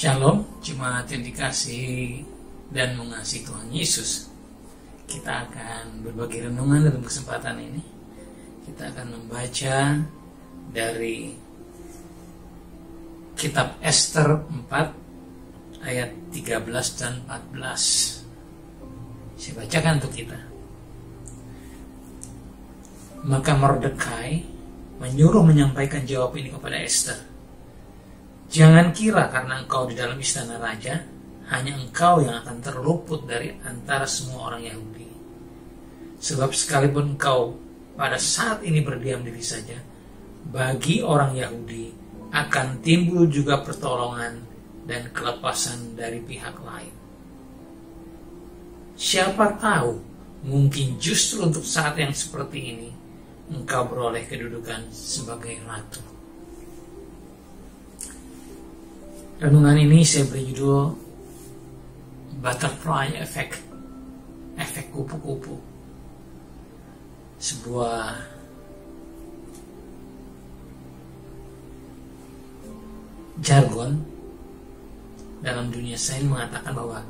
Shalom, jemaat yang dikasihi dan mengasihi Tuhan Yesus. Kita akan berbagi renungan dalam kesempatan ini. Kita akan membaca dari kitab Ester 4 ayat 13 dan 14. Saya bacakan untuk kita. Maka Mordekai menyuruh menyampaikan jawab ini kepada Ester. Jangan kira karena engkau di dalam istana raja, hanya engkau yang akan terluput dari antara semua orang Yahudi. Sebab sekalipun engkau pada saat ini berdiam diri saja, bagi orang Yahudi akan timbul juga pertolongan dan kelepasan dari pihak lain. Siapa tahu, mungkin justru untuk saat yang seperti ini, engkau beroleh kedudukan sebagai ratu. Renungan ini saya beri judul Butterfly Effect, efek kupu-kupu. Sebuah jargon dalam dunia sains mengatakan bahwa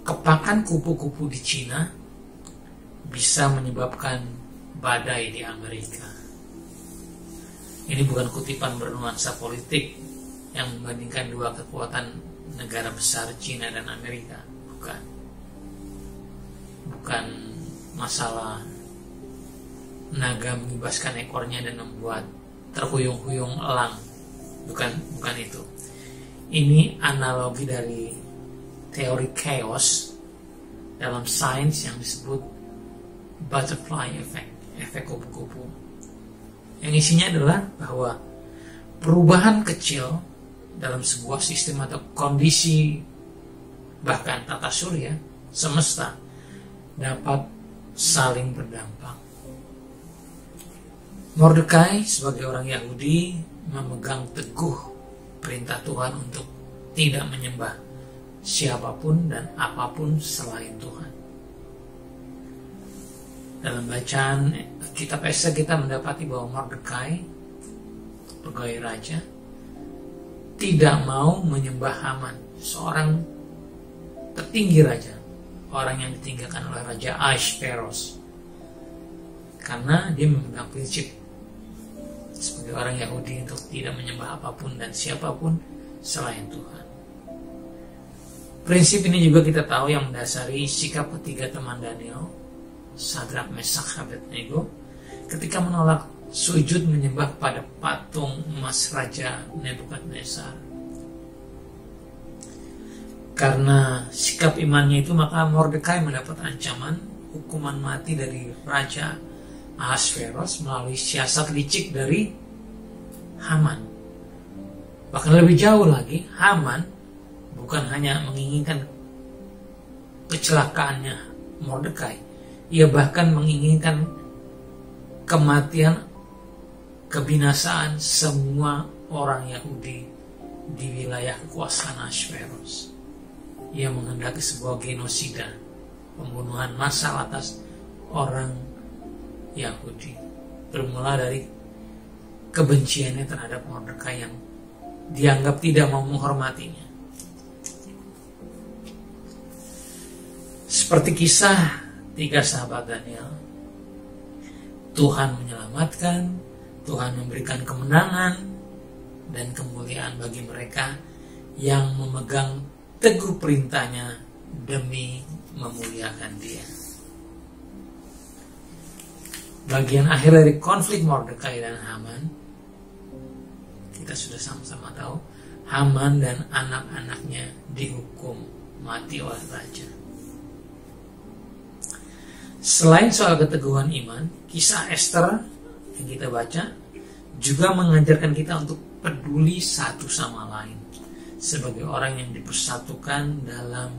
kepakan kupu-kupu di Cina bisa menyebabkan badai di Amerika. Ini bukan kutipan bernuansa politik yang membandingkan dua kekuatan negara besar Cina dan Amerika. Bukan masalah naga mengibaskan ekornya dan membuat terhuyung-huyung elang. Bukan itu. Ini analogi dari teori chaos dalam sains yang disebut butterfly effect, efek kupu-kupu. Yang isinya adalah bahwa perubahan kecil dalam sebuah sistem atau kondisi, bahkan tata surya, semesta, dapat saling berdampak. Mordekai sebagai orang Yahudi memegang teguh perintah Tuhan untuk tidak menyembah siapapun dan apapun selain Tuhan. Dalam bacaan kitab Ester kita mendapati bahwa Mordekai, pegawai raja, tidak mau menyembah Haman, seorang petinggi raja, orang yang ditinggalkan oleh Raja Ahasveros, karena dia memegang prinsip sebagai orang Yahudi untuk tidak menyembah apapun dan siapapun selain Tuhan. Prinsip ini juga kita tahu yang mendasari sikap ketiga teman Daniel, Sadrak, Mesak, Abednego, ketika menolak sujud menyembah pada patung emas Raja Nebukadnezar. Karena sikap imannya itu, maka Mordekai mendapat ancaman hukuman mati dari Raja Ahasveros melalui siasat licik dari Haman. Bahkan lebih jauh lagi, Haman bukan hanya menginginkan kecelakaannya Mordekai, ia bahkan menginginkan kematian, kebinasaan semua orang Yahudi di wilayah kekuasaan Ahasveros. Ia menghendaki sebuah genosida, pembunuhan massal atas orang Yahudi, bermula dari kebenciannya terhadap Mordekai yang dianggap tidak mau menghormatinya. Seperti kisah tiga sahabat Daniel, Tuhan menyelamatkan, Tuhan memberikan kemenangan dan kemuliaan bagi mereka yang memegang teguh perintahnya demi memuliakan Dia. Bagian akhir dari konflik Mordekai dan Haman, kita sudah sama-sama tahu, Haman dan anak-anaknya dihukum mati oleh raja. Selain soal keteguhan iman, kisah Ester yang kita baca juga mengajarkan kita untuk peduli satu sama lain sebagai orang yang dipersatukan dalam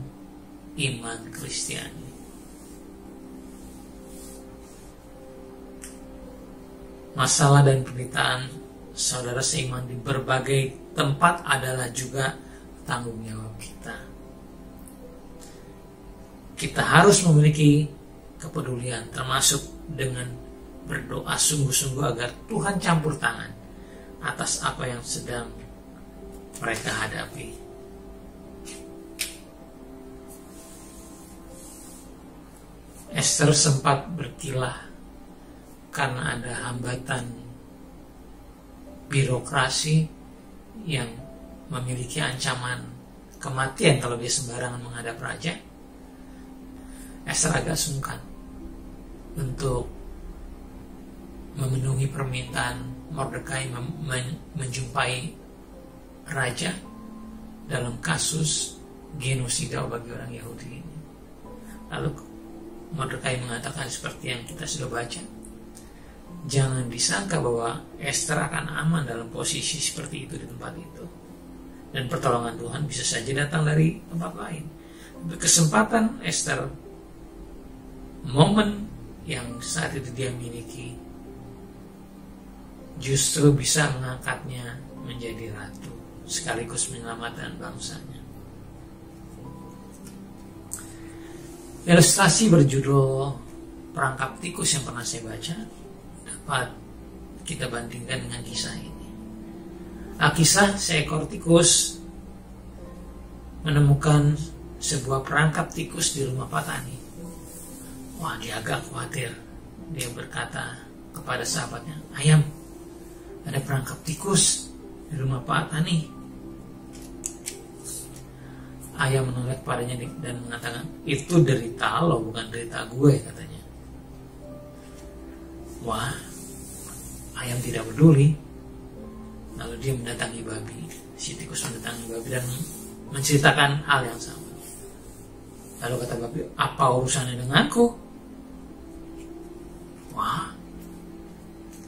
iman Kristiani. Masalah dan penderitaan saudara seiman di berbagai tempat adalah juga tanggung jawab kita. Kita harus memiliki kepedulian, termasuk dengan berdoa sungguh-sungguh agar Tuhan campur tangan atas apa yang sedang mereka hadapi. Ester sempat berkilah karena ada hambatan birokrasi yang memiliki ancaman kematian kalau dia sembarangan menghadap raja. Ester agak sungkan untuk memenuhi permintaan Mordekai menjumpai raja dalam kasus genosida bagi orang Yahudi ini. Lalu Mordekai mengatakan seperti yang kita sudah baca, jangan disangka bahwa Ester akan aman dalam posisi seperti itu di tempat itu, dan pertolongan Tuhan bisa saja datang dari tempat lain. Kesempatan Ester, momen yang saat itu dia miliki, justru bisa mengangkatnya menjadi ratu sekaligus menyelamatkan bangsanya. Ilustrasi berjudul Perangkap Tikus yang pernah saya baca dapat kita bandingkan dengan kisah ini. Kisah seekor tikus menemukan sebuah perangkap tikus di rumah petani. Wah, dia agak khawatir. Dia berkata kepada sahabatnya, "Ayam, ada perangkap tikus di rumah petani." Ayam menoleh kepadanya dan mengatakan, "Itu derita lo, bukan derita gue," katanya. Wah, ayam tidak peduli. Lalu dia mendatangi babi. Si tikus mendatangi babi dan menceritakan hal yang sama. Lalu kata babi, "Apa urusannya denganku?" Wah,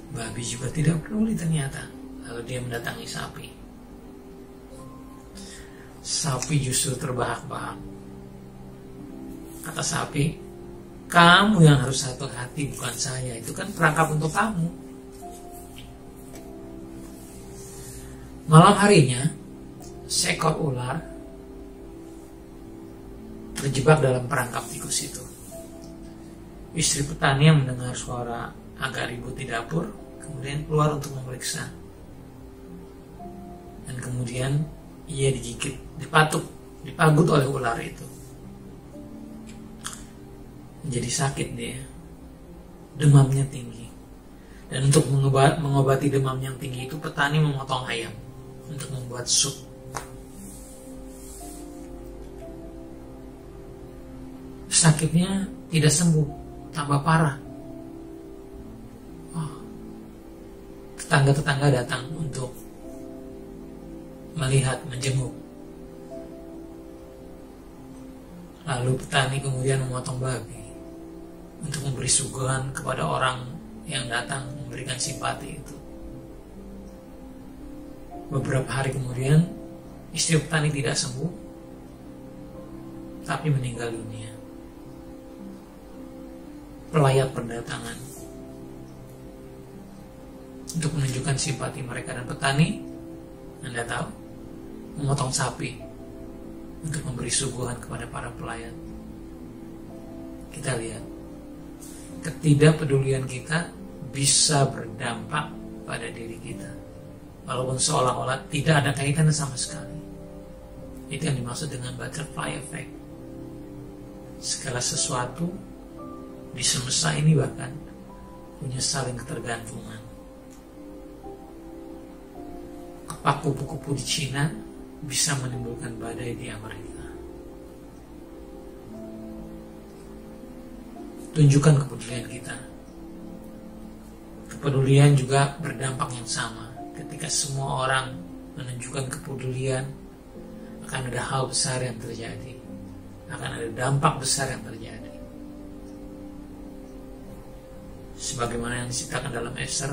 babi juga tidak peduli ternyata. Lalu dia mendatangi sapi. Sapi justru terbahak-bahak. Kata sapi, "Kamu yang harus hati-hati, bukan saya. Itu kan perangkap untuk kamu." Malam harinya, seekor ular terjebak dalam perangkap tikus itu. Istri petani yang mendengar suara agak ribut di dapur kemudian keluar untuk memeriksa. Dan kemudian ia digigit, dipagut oleh ular itu. Menjadi sakit dia. Demamnya tinggi. Dan untuk mengobati demam yang tinggi itu, petani memotong ayam untuk membuat sup. Sakitnya tidak sembuh, tambah parah. Tetangga-tetangga datang untuk melihat, menjenguk. Lalu petani kemudian memotong babi untuk memberi suguhan kepada orang yang datang memberikan simpati itu. Beberapa hari kemudian, istri petani tidak sembuh, tapi meninggal dunia. Pelayat berdatangan untuk menunjukkan simpati mereka, dan petani, Anda tahu, memotong sapi untuk memberi suguhan kepada para pelayat. Kita lihat, ketidakpedulian kita bisa berdampak pada diri kita, walaupun seolah-olah tidak ada kaitannya sama sekali. Itu yang dimaksud dengan butterfly effect. Segala sesuatu di semesta ini bahkan punya saling ketergantungan. Kepak kupu-kupu di Cina bisa menimbulkan badai di Amerika. Tunjukkan kepedulian kita. Kepedulian juga berdampak yang sama. Ketika semua orang menunjukkan kepedulian, akan ada hal besar yang terjadi. Akan ada dampak besar yang terjadi. Sebagaimana yang diceritakan dalam Ester,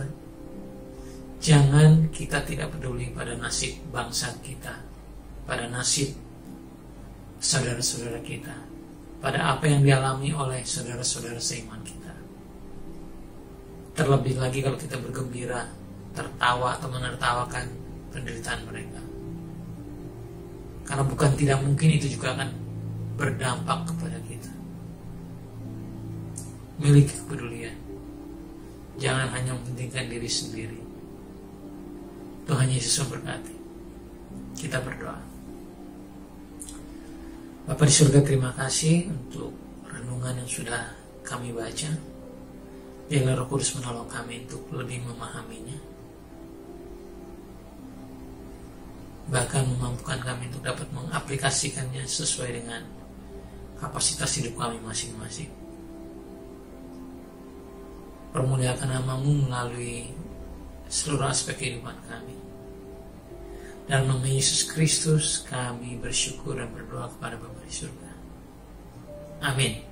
jangan kita tidak peduli pada nasib bangsa kita, pada nasib saudara-saudara kita, pada apa yang dialami oleh saudara-saudara seiman kita. Terlebih lagi kalau kita bergembira, tertawa atau menertawakan penderitaan mereka. Karena bukan tidak mungkin itu juga akan berdampak kepada kita. Miliki kepedulian. Jangan hanya mementingkan diri sendiri. Tuhan Yesus memberkati. Kita berdoa. Bapa di surga, terima kasih untuk renungan yang sudah kami baca. Biarlah Roh Kudus menolong kami untuk lebih memahaminya, bahkan memampukan kami untuk dapat mengaplikasikannya sesuai dengan kapasitas hidup kami masing-masing. Permuliakan nama-Mu melalui seluruh aspek kehidupan kami. Dalam nama Yesus Kristus kami bersyukur dan berdoa kepada Bapa di surga. Amin.